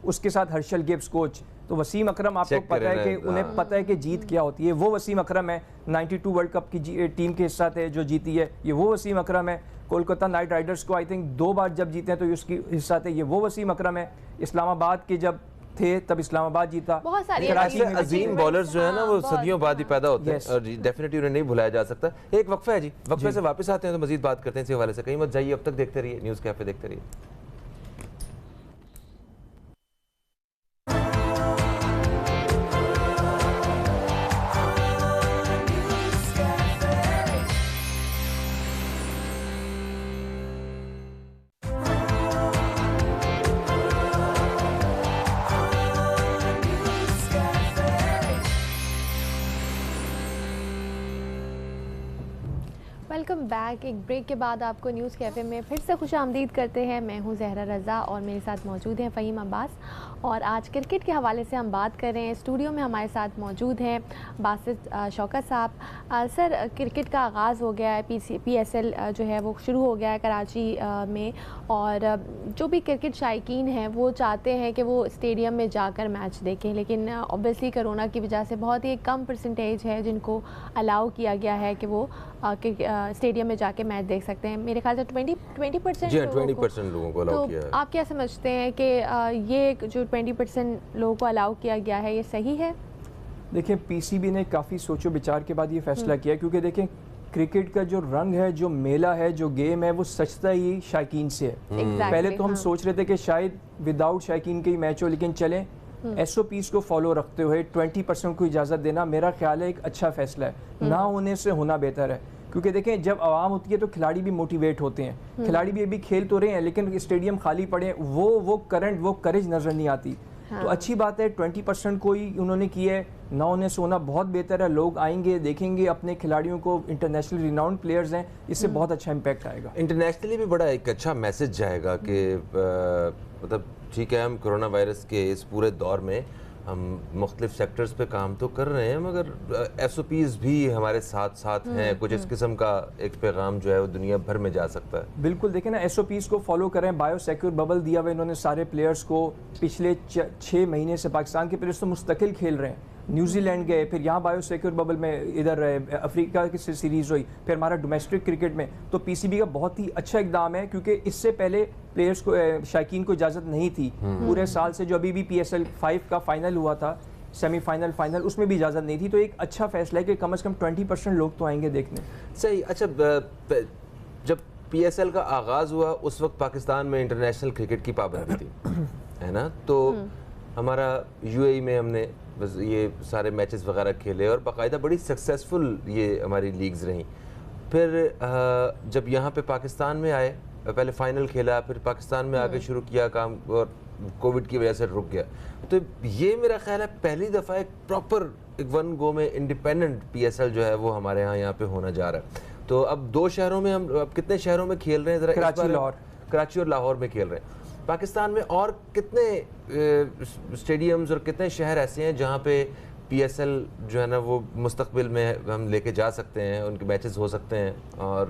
उसके साथ हर्षल गिब्स कोच, तो वसीम अकरम आपको पता है कि उन्हें पता है कि जीत क्या होती है। वो वसीम अकरम है, 92 वर्ल्ड कप की टीम के हिस्सा थे जो जीती है, ये वो वसीम अकरम है। कोलकाता नाइट राइडर्स को आई थिंक 2 बार जब जीते हैं तो उसकी हिस्सा थे, ये वो वसीम अकरम है। इस्लामाबाद के जब थे तब इस्लामाबाद जीता। बहुत सारी अजीम बॉलर्स जो है ना वो सदियों बाद ही पैदा होते हैं और डेफिनेटली उन्हें नहीं भुलाया जा सकता। एक वक्फा है जी, वक्फे से वापस आते हैं तो मजीद बात करते हैं इस हवाले से। कहीं मत जाइए, अब तक देखते रहिए न्यूज़ कैफे, देखते रहिए। Welcome back. एक ब्रेक के बाद आपको न्यूज़ कैफ़े में फिर से खुश आमदीद करते हैं। मैं हूं जहरा रज़ा और मेरे साथ मौजूद हैं फ़हीम अब्बास, और आज क्रिकेट के हवाले से हम बात कर रहे हैं। स्टूडियो में हमारे साथ मौजूद हैं बासित शौकत साहब। सर, क्रिकेट का आगाज़ हो गया है, PSL जो है वो शुरू हो गया है कराची में, और जो भी क्रिकेट शायकीन हैं वो चाहते हैं कि वो स्टेडियम में जाकर मैच देखें, लेकिन ऑब्वियसली कोरोना की वजह से बहुत ही कम परसेंटेज है जिनको अलाउ किया गया है कि वो स्टेडियम में जाके मैच देख सकते हैं। मेरे ख्याल से 20% लोगों को अलाउ किया है। आप क्या समझते हैं कि ये जो 20% लोगों को अलाउ किया गया है ये सही है? देखिए, PCB ने काफ़ी सोचो विचार के बाद ये फैसला किया, क्योंकि देखें क्रिकेट का जो रंग है, जो मेला है, जो गेम है, वो सचता ही शायकीन से है। पहले तो हम सोच रहे थे कि शायद विदाउट शायकीन के ही मैच हो, लेकिन चलें SOPs को फॉलो रखते हुए 20% को इजाज़त देना मेरा ख्याल है एक अच्छा फैसला है। ना होने से होना बेहतर है, क्योंकि देखें जब आवाम होती है तो खिलाड़ी भी मोटिवेट होते हैं। खिलाड़ी भी अभी खेल तो रहे हैं, लेकिन स्टेडियम खाली पड़े, वो करंट, वो करेज नज़र नहीं आती। तो अच्छी बात है 20% को ही उन्होंने किया है। ना होने से होना बहुत बेहतर है। लोग आएंगे, देखेंगे अपने खिलाड़ियों को, इंटरनेशनल रिनाउंड प्लेयर्स हैं, इससे बहुत अच्छा इम्पैक्ट आएगा। इंटरनेशनली भी बड़ा एक अच्छा मैसेज जाएगा कि मतलब ठीक है, हम कोरोना वायरस के इस पूरे दौर में हम मुख्तलिफ सेक्टर्स पे काम तो कर रहे हैं, मगर SOPs भी हमारे साथ साथ हैं। कुछ इस किस्म का एक पैगाम जो है वो दुनिया भर में जा सकता है। बिल्कुल, देखें ना, SOPs को फॉलो करें। बायो सिक्योर बबल दिया हुआ इन्होंने सारे प्लेयर्स को। पिछले 6 महीने से पाकिस्तान के प्लेयर्स तो मुस्तकिल खेल रहे हैं। न्यूजीलैंड गए, फिर यहाँ बायो सिक्योर बबल में इधर अफ्रीका की सीरीज़ हुई, फिर हमारा डोमेस्टिक क्रिकेट में। तो PCB का बहुत ही अच्छा इकदाम है, क्योंकि इससे पहले प्लेयर्स को, शायकीन को इजाज़त नहीं थी पूरे साल से। जो अभी भी PSL 5 का फाइनल हुआ था, सेमीफाइनल फाइनल, उसमें भी इजाज़त नहीं थी। तो एक अच्छा फैसला है कि कम से कम 20% लोग तो आएंगे देखने। सही। अच्छा, जब PSL का आगाज़ हुआ उस वक्त पाकिस्तान में इंटरनेशनल क्रिकेट की पाबंदी थी, है ना? तो हमारा UAE में हमने बस ये सारे मैचेस वगैरह खेले और बाकायदा बड़ी सक्सेसफुल ये हमारी लीग्स रहीं। फिर जब यहाँ पे पाकिस्तान में आए, पहले फाइनल खेला, फिर पाकिस्तान में आके शुरू किया काम और कोविड की वजह से रुक गया। तो ये मेरा ख्याल है पहली दफ़ा एक प्रॉपर वन गो में इंडिपेंडेंट PSL जो है वो हमारे यहाँ पे होना जा रहा है। तो अब 2 शहरों में, हम अब कितने शहरों में खेल रहे हैं ज़रा? कराची और लाहौर में खेल रहे हैं। पाकिस्तान में और कितने स्टेडियम्स और कितने शहर ऐसे हैं जहाँ पे PSL जो है ना वो मुस्तकबिल में हम लेके जा सकते हैं, उनके मैचेस हो सकते हैं और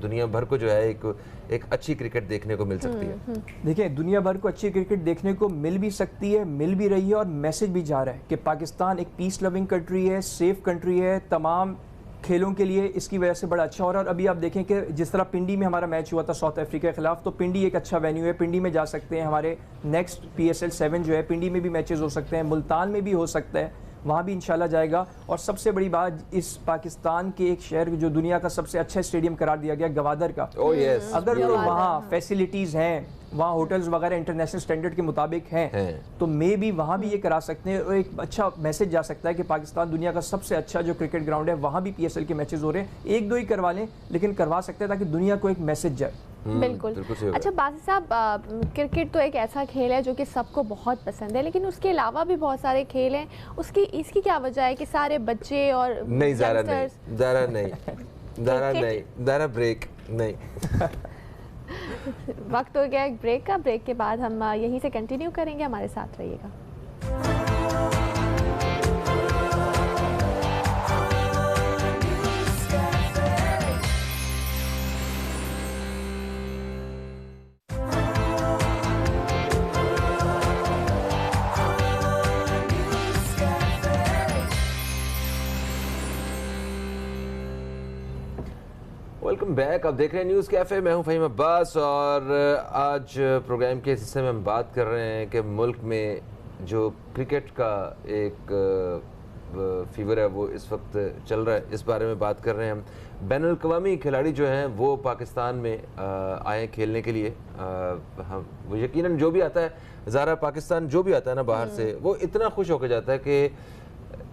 दुनिया भर को जो है एक अच्छी क्रिकेट देखने को मिल सकती है? देखिए, दुनिया भर को अच्छी क्रिकेट देखने को मिल भी सकती है, मिल भी रही है, और मैसेज भी जा रहा है कि पाकिस्तान एक पीस लविंग कंट्री है, सेफ कंट्री है तमाम खेलों के लिए। इसकी वजह से बड़ा अच्छा हो रहा है। और अभी आप देखें कि जिस तरह पिंडी में हमारा मैच हुआ था साउथ अफ्रीका के खिलाफ, तो पिंडी एक अच्छा वेन्यू है, पिंडी में जा सकते हैं। हमारे नेक्स्ट PSL 7 जो है पिंडी में भी मैचेस हो सकते हैं, मुल्तान में भी हो सकता है, वहाँ भी इंशाल्लाह जाएगा। और सबसे बड़ी बात, इस पाकिस्तान के एक शहर जो दुनिया का सबसे अच्छा स्टेडियम करार दिया गया गवादर का। yes, अगर तो वहाँ फैसिलिटीज़ हैं, वहाँ होटल्स वगैरह इंटरनेशनल स्टैंडर्ड के मुताबिक हैं, तो मे भी वहाँ भी ये करा सकते हैं। और एक अच्छा मैसेज जा सकता है कि पाकिस्तान दुनिया का सबसे अच्छा जो क्रिकेट ग्राउंड है, वहाँ भी PSL के मैचेस हो रहे हैं। 1-2 ही करवा लें, लेकिन करवा सकते हैं ताकि दुनिया को एक मैसेज जाए। बिल्कुल। अच्छा बासित साहब, क्रिकेट तो एक ऐसा खेल है जो कि सबको बहुत पसंद है, लेकिन उसके अलावा भी बहुत सारे खेल हैं। इसकी क्या वजह है कि सारे बच्चे और नहीं, ज़ारा ब्रेक नहीं। वक्त हो गया एक ब्रेक का। ब्रेक के बाद हम यहीं से कंटिन्यू करेंगे, हमारे साथ रहिएगा। Welcome back. आप देख रहे हैं न्यूज़ कैफ़े, मैं हूं फ़हीम अब्बास और आज प्रोग्राम के हिस्से में हम बात कर रहे हैं कि मुल्क में जो क्रिकेट का एक फीवर है वो इस वक्त चल रहा है, इस बारे में बात कर रहे हैं हम। बैनुल-अक़वामी खिलाड़ी जो हैं वो पाकिस्तान में आए खेलने के लिए। हम वो यकीनन जो भी आता है, ज़ारा पाकिस्तान जो भी आता है ना बाहर से, वो इतना खुश होकर जाता है कि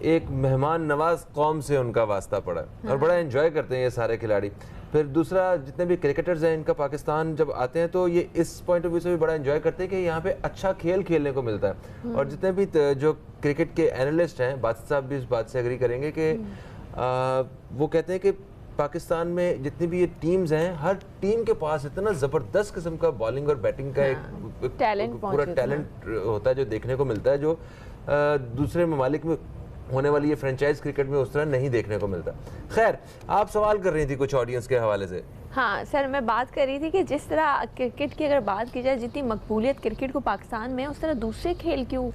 एक मेहमान नवाज कौम से उनका वास्ता पड़ा है और बड़ा एंजॉय करते हैं ये सारे खिलाड़ी। फिर दूसरा, जितने भी क्रिकेटर्स हैं इनका पाकिस्तान जब आते हैं तो ये इस पॉइंट ऑफ व्यू से भी बड़ा एंजॉय करते हैं कि यहाँ पे अच्छा खेल खेलने को मिलता है। और जितने भी जो क्रिकेट के एनालिस्ट हैं, बादशाह साहब भी इस बात से एग्री करेंगे कि वो कहते हैं कि पाकिस्तान में जितनी भी ये टीम्स हैं, हर टीम के पास इतना ज़बरदस्त किस्म का बॉलिंग और बैटिंग का एक पूरा टैलेंट होता है जो देखने को मिलता है, जो दूसरे ममालिक में होने वाली ये फ्रेंचाइज क्रिकेट में उस तरह नहीं देखने को मिलता। खैर, आप सवाल कर रही थी कुछ ऑडियंस के हवाले से। हाँ सर, मैं बात कर रही थी कि जिस तरह क्रिकेट की अगर बात की जाए, जितनी मकबूलियत क्रिकेट को पाकिस्तान में, उस तरह दूसरे खेल क्यों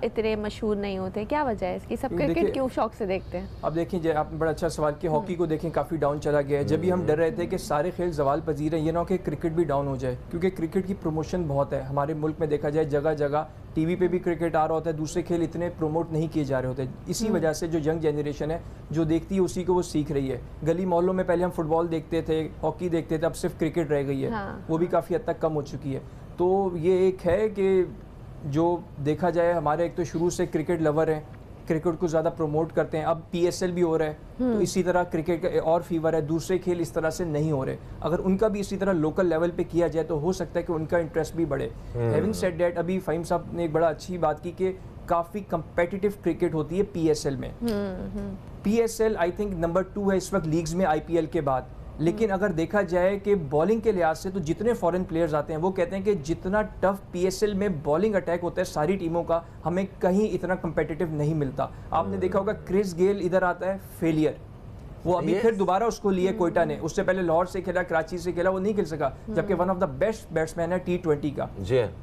इतने मशहूर नहीं होते? क्या वजह है इसकी? सब क्रिकेट क्यों शौक से देखते हैं? अब देखिए, आपने बड़ा अच्छा सवाल किया। हॉकी को देखें, काफ़ी डाउन चला गया है। जब भी हम डर रहे थे कि सारे खेल जवाल पजीर हैं, ये ना हो कि क्रिकेट भी डाउन हो जाए, क्योंकि क्रिकेट की प्रमोशन बहुत है हमारे मुल्क में। देखा जाए जगह जगह टीवी पे भी क्रिकेट आ रहा होता है, दूसरे खेल इतने प्रमोट नहीं किए जा रहे होते। इसी वजह से जो यंग जनरेशन है जो देखती है उसी को वो सीख रही है। गली मोहल्लों में पहले हम फुटबॉल देखते थे, हॉकी देखते थे, अब सिर्फ क्रिकेट रह गई है। हाँ। वो भी काफ़ी हद तक कम हो चुकी है। तो ये एक है कि जो देखा जाए, हमारे एक तो शुरू से क्रिकेट लवर हैं, क्रिकेट को ज़्यादा प्रमोट करते हैं। अब PSL भी हो रहा है, तो इसी तरह क्रिकेट का और फीवर है। दूसरे खेल इस तरह से नहीं हो रहे। अगर उनका भी इसी तरह लोकल लेवल पे किया जाए तो हो सकता है कि उनका इंटरेस्ट भी बढ़े। हैविंग सेड दैट, अभी फ़हीम साहब ने एक बड़ा अच्छी बात की कि काफ़ी कंपेटिटिव क्रिकेट होती है PSL में। PSL आई थिंक नंबर 2 है इस वक्त लीग्स में IPL के बाद। लेकिन अगर देखा जाए कि बॉलिंग के लिहाज से तो जितने फॉरेन प्लेयर्स आते हैं वो कहते हैं कि जितना टफ पीएसएल में बॉलिंग अटैक होता है सारी टीमों का, हमें कहीं इतना कंपेटिटिव नहीं मिलता। आपने देखा होगा क्रिस गेल इधर आता है फेलियर, वो अभी फिर दोबारा उसको लिए कोयटा ने, उससे पहले लाहौर से खेला, कराची से खेला, वो नहीं खेल सका, जबकि one of the best batsman है T20 का।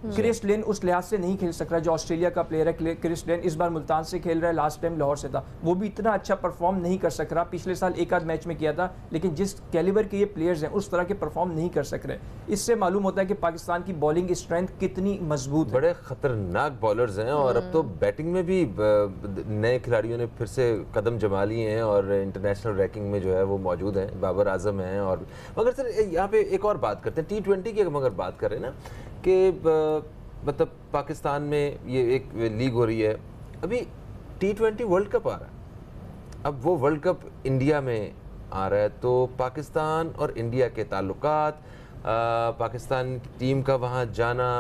क्रिस लेन उस लिहाज से नहीं खेल सक रहा जो ऑस्ट्रेलिया का प्लेयर है। क्रिस लेन इस बार मुल्तान से खेल रहा है, लास्ट टाइम लाहौर से था, वो भी इतना अच्छा परफॉर्म नहीं कर सक रहा। पिछले साल एक आध मैच में किया था, लेकिन जिस कैलिबर के ये प्लेयर्स हैं उस तरह के परफॉर्म नहीं कर सक रहे। इससे मालूम होता है कि पाकिस्तान की बॉलिंग स्ट्रेंथ कितनी मजबूत है। बड़े खतरनाक बॉलर्स हैं और अब तो बैटिंग में भी नए खिलाड़ियों ने फिर से कदम जमा लिए हैं और इंटरनेशनल रैंकिंग में जो है वो मौजूद हैं, बाबर आजम हैं। और मगर सर यहाँ पे एक और बात करते हैं T20 की, मगर बात कर रहे हैं ना कि मतलब पाकिस्तान में ये एक लीग हो रही है, अभी T20 वर्ल्ड कप आ रहा है, अब वो वर्ल्ड कप इंडिया में आ रहा है, तो पाकिस्तान और इंडिया के ताल्लुकात, पाकिस्तान टीम का वहाँ जाना,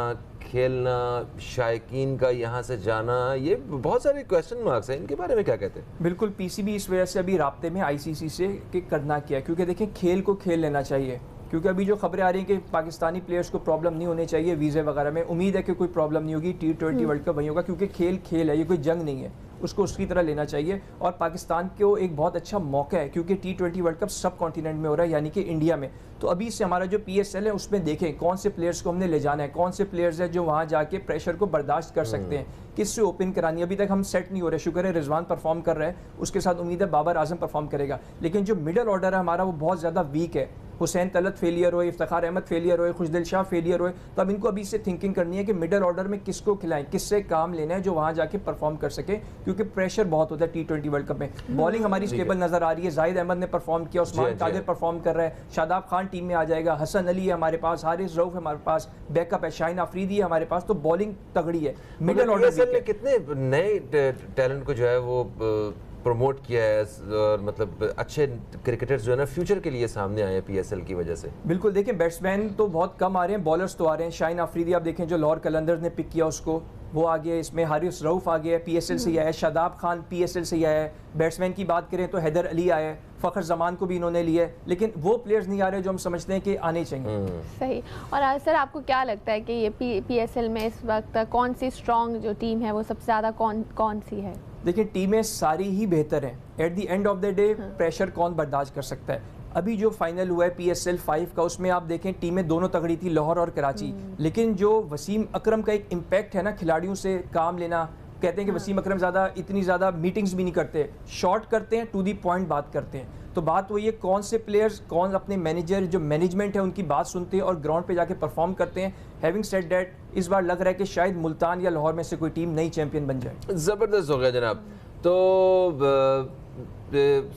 खेलना, शायकीन का यहाँ से जाना, ये बहुत सारे क्वेश्चन मार्क्स हैं, इनके बारे में क्या कहते हैं? बिल्कुल, पीसीबी इस वजह से अभी राब्ते में आईसीसी से कि करना क्या है, क्योंकि देखें खेल को खेल लेना चाहिए, क्योंकि अभी जो खबरें आ रही हैं कि पाकिस्तानी प्लेयर्स को प्रॉब्लम नहीं होनी चाहिए वीज़े वगैरह में, उम्मीद है कि कोई प्रॉब्लम नहीं होगी। T20 वर्ल्ड कप वही होगा, क्योंकि खेल खेल है, ये कोई जंग नहीं है, उसको उसकी तरह लेना चाहिए। और पाकिस्तान को एक बहुत अच्छा मौका है, क्योंकि T20 वर्ल्ड कप सब कॉन्टिनेंट में हो रहा है, यानी कि इंडिया में। तो अभी से हमारा जो PSL है उसमें देखें कौन से प्लेयर्स को हमने ले जाना है, कौन से प्लेयर्स हैं जो वहाँ जाके प्रेशर को बर्दाश्त कर सकते हैं, किससे ओपन करानी है। अभी तक हम सेट नहीं हो रहे, शुक्र है रिजवान परफॉर्म कर रहा है, उसके साथ उम्मीद है बाबर आजम परफॉर्म करेगा। लेकिन जो मिडल ऑर्डर है हमारा वो बहुत ज़्यादा वीक है। हुसैन तलत फेलियर हो, इफ्तिखार अहमद फेलियर हो, खुशदिल शाह फेलियर हो, तो अब इनको अभी से थिंकिंग करनी है कि मिडल ऑर्डर में किसको खिलाएं, किससे काम लेना है जो वहाँ जाके परफॉर्म कर सके, क्योंकि प्रेशर बहुत होता है T20 वर्ल्ड कप में। बॉलिंग हमारी स्टेबल नजर आ रही है, जाहिद अहमद ने परफॉर्म किया, उस्मान कादिर परफॉर्म कर रहा है, शादाब खान टीम में आ जाएगा, हसन अली है हमारे पास, हारिस रऊफ है हमारे पास, बैकअप है, शाहीन आफरीदी है हमारे पास, तो बॉलिंग तगड़ी है। मिडल ऑर्डर में कितने नए टैलेंट को जो है वो प्रमोट किया है, और मतलब अच्छे क्रिकेटर्स जो है ना फ्यूचर के लिए सामने आए हैं PSL की वजह से। बिल्कुल, देखें बैट्समैन तो बहुत कम आ रहे हैं, बॉलर्स तो आ रहे हैं। शाहीन आफरीदी आप देखें जो लाहौर कलंदर्स ने पिक किया उसको, वो आ गया, इसमें हारिस रऊफ आ गया PSL से ही आया है, शादाब खान PSL से ही आया है। बैट्समैन की बात करें तो हैदर अली आया है, फ़खर जमान को भी इन्होंने लिया है, लेकिन वो प्लेयर्स नहीं आ रहे जो हम समझते हैं कि आने चाहिए। सही। और सर आपको क्या लगता है कि ये PSL में इस वक्त कौन सी स्ट्रॉन्ग जो टीम है वो सबसे ज़्यादा कौन सी है? देखिए टीमें सारी ही बेहतर हैं, at the end of the day pressure कौन बर्दाश्त कर सकता है। अभी जो फाइनल हुआ है PSL 5 का, उसमें आप देखें टीमें दोनों तगड़ी थी, लाहौर और कराची, लेकिन जो वसीम अकरम का एक इम्पैक्ट है ना खिलाड़ियों से काम लेना, कहते हैं कि वसीम अकरम इतनी ज़्यादा मीटिंग्स भी नहीं करते, शॉर्ट करते हैं, टू दी पॉइंट बात करते हैं। तो बात वही है कौन से प्लेयर्स, कौन अपने मैनेजर जो मैनेजमेंट है उनकी बात सुनते हैं और ग्राउंड पे जाके परफॉर्म करते हैं। हैविंग सेड दैट, इस बार लग रहा है कि शायद मुल्तान या लाहौर में से कोई टीम नई चैंपियन बन जाए। ज़बरदस्त हो गया जनाब। तो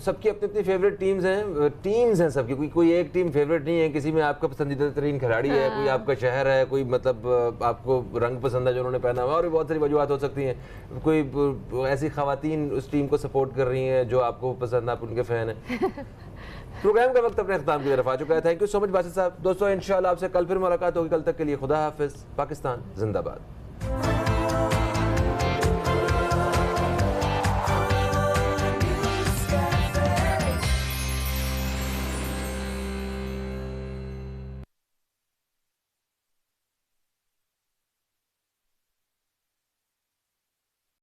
सबकी अपनी अपनी फेवरेट टीम्स हैं सबकी, कोई एक टीम फेवरेट नहीं है, किसी में आपका पसंदीदा तरीन खिलाड़ी है, कोई आपका शहर है, कोई मतलब आपको रंग पसंद है जो उन्होंने पहना हुआ, और भी बहुत सारी वजूहत हो सकती हैं। कोई ऐसी खवातीन उस टीम को सपोर्ट कर रही हैं जो आपको पसंद, आप उनके फ़ैन हैं। प्रोग्राम का वक्त अपने अख्ताम की तरफ आ चुका है। Thank you so much Basit साहब। दोस्तों इंशाल्लाह आपसे कल फिर मुलाकात होगी, कल तक के लिए खुदा हाफिज़। पाकिस्तान जिंदाबाद।